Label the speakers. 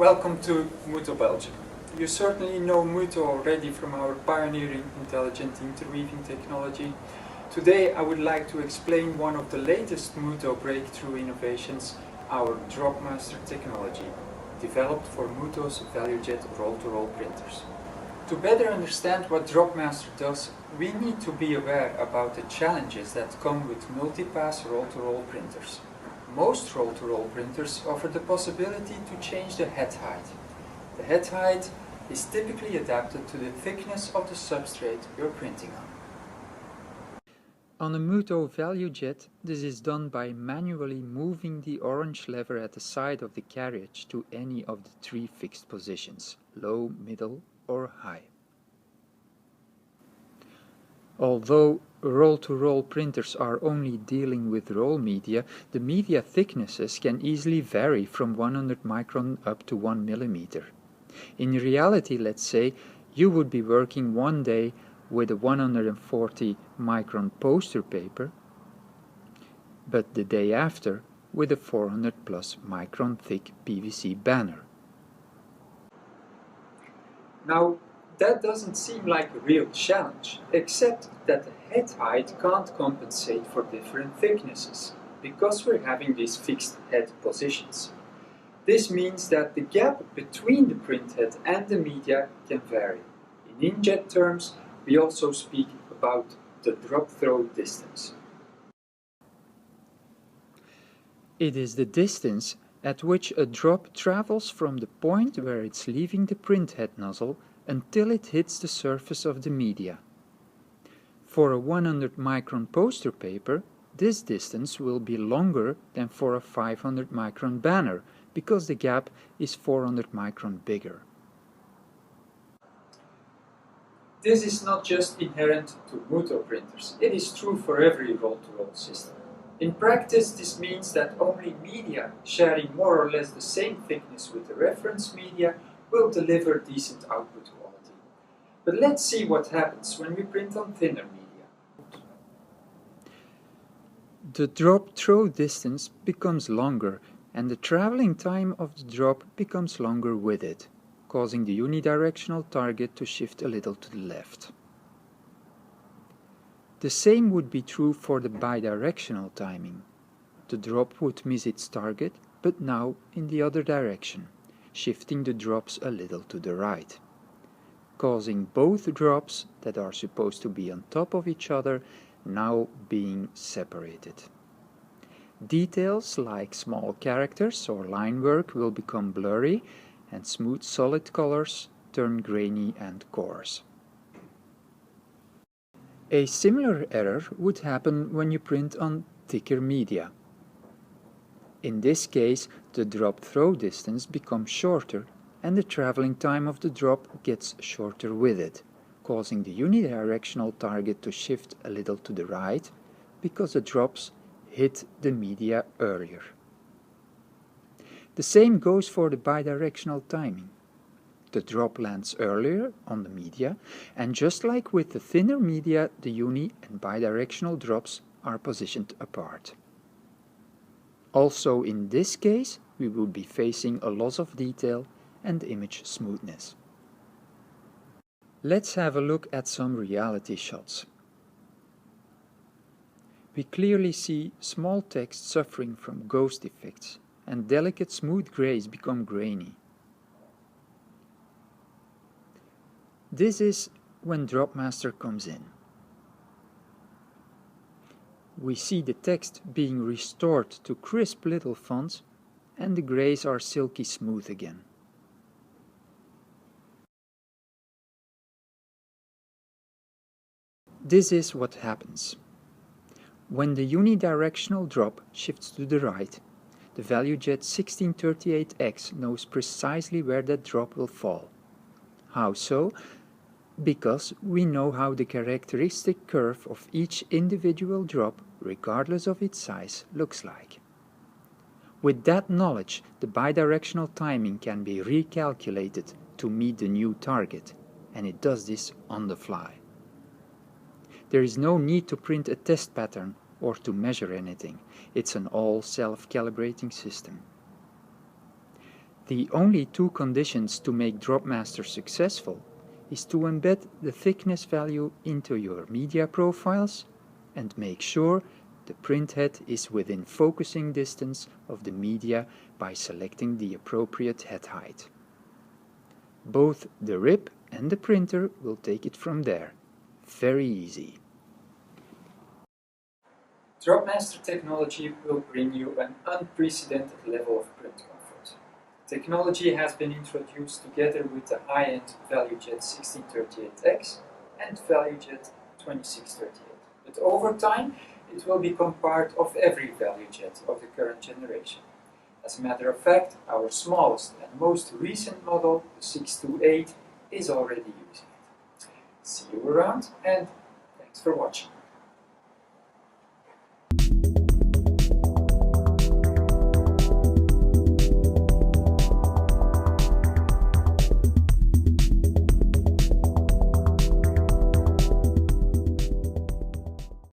Speaker 1: Welcome to Mutoh Belgium. You certainly know Mutoh already from our pioneering intelligent interweaving technology. Today I would like to explain one of the latest Mutoh breakthrough innovations, our DropMaster technology, developed for Mutoh's ValueJet roll-to-roll printers. To better understand what DropMaster does, we need to be aware about the challenges that come with multi-pass roll-to-roll printers. Most roll-to-roll printers offer the possibility to change the head height. The head height is typically adapted to the thickness of the substrate you're printing on. On a Mutoh ValueJet, this is done by manually moving the orange lever at the side of the carriage to any of the three fixed positions, low, middle or high. Although roll-to-roll printers are only dealing with roll media, the media thicknesses can easily vary from 100 micron up to 1 millimeter. In reality, let's say, you would be working one day with a 140 micron poster paper, but the day after with a 400 plus micron thick PVC banner. Now, that doesn't seem like a real challenge, except that the head height can't compensate for different thicknesses, because we're having these fixed head positions. This means that the gap between the printhead and the media can vary. In inkjet terms, we also speak about the drop-throw distance. It is the distance at which a drop travels from the point where it's leaving the printhead nozzle until it hits the surface of the media. For a 100 micron poster paper, this distance will be longer than for a 500 micron banner, because the gap is 400 micron bigger. This is not just inherent to Mutoh printers, it is true for every roll-to-roll system. In practice, this means that only media sharing more or less the same thickness with the reference media will deliver decent output quality. But let's see what happens when we print on thinner media. The drop-throw distance becomes longer, and the traveling time of the drop becomes longer with it, causing the unidirectional target to shift a little to the left. The same would be true for the bidirectional timing. The drop would miss its target, but now in the other direction, shifting the drops a little to the right, causing both drops that are supposed to be on top of each other now being separated. Details like small characters or line work will become blurry, and smooth solid colors turn grainy and coarse. A similar error would happen when you print on thicker media. In this case, the drop-throw distance becomes shorter and the traveling time of the drop gets shorter with it, causing the unidirectional target to shift a little to the right because the drops hit the media earlier. The same goes for the bidirectional timing. The drop lands earlier on the media, and just like with the thinner media, the uni and bidirectional drops are positioned apart. Also in this case, we will be facing a loss of detail and image smoothness. Let's have a look at some reality shots. We clearly see small text suffering from ghost effects, and delicate smooth grays become grainy. This is when DropMaster comes in. We see the text being restored to crisp little fonts, and the grays are silky smooth again. This is what happens. When the unidirectional drop shifts to the right, the ValueJet 1638X knows precisely where that drop will fall. How so? Because we know how the characteristic curve of each individual drop, regardless of its size, looks like. With that knowledge, the bidirectional timing can be recalculated to meet the new target, and it does this on the fly. There is no need to print a test pattern or to measure anything. It's an all self-calibrating system. The only two conditions to make DropMaster successful is to embed the thickness value into your media profiles and make sure the printhead is within focusing distance of the media by selecting the appropriate head height. Both the RIP and the printer will take it from there. Very easy. DropMaster technology will bring you an unprecedented level of print comfort. Technology has been introduced together with the high-end ValueJet 1638X and ValueJet 2638. But over time, it will become part of every ValueJet of the current generation. As a matter of fact, our smallest and most recent model, the 628, is already using it. See you around, and thanks for watching.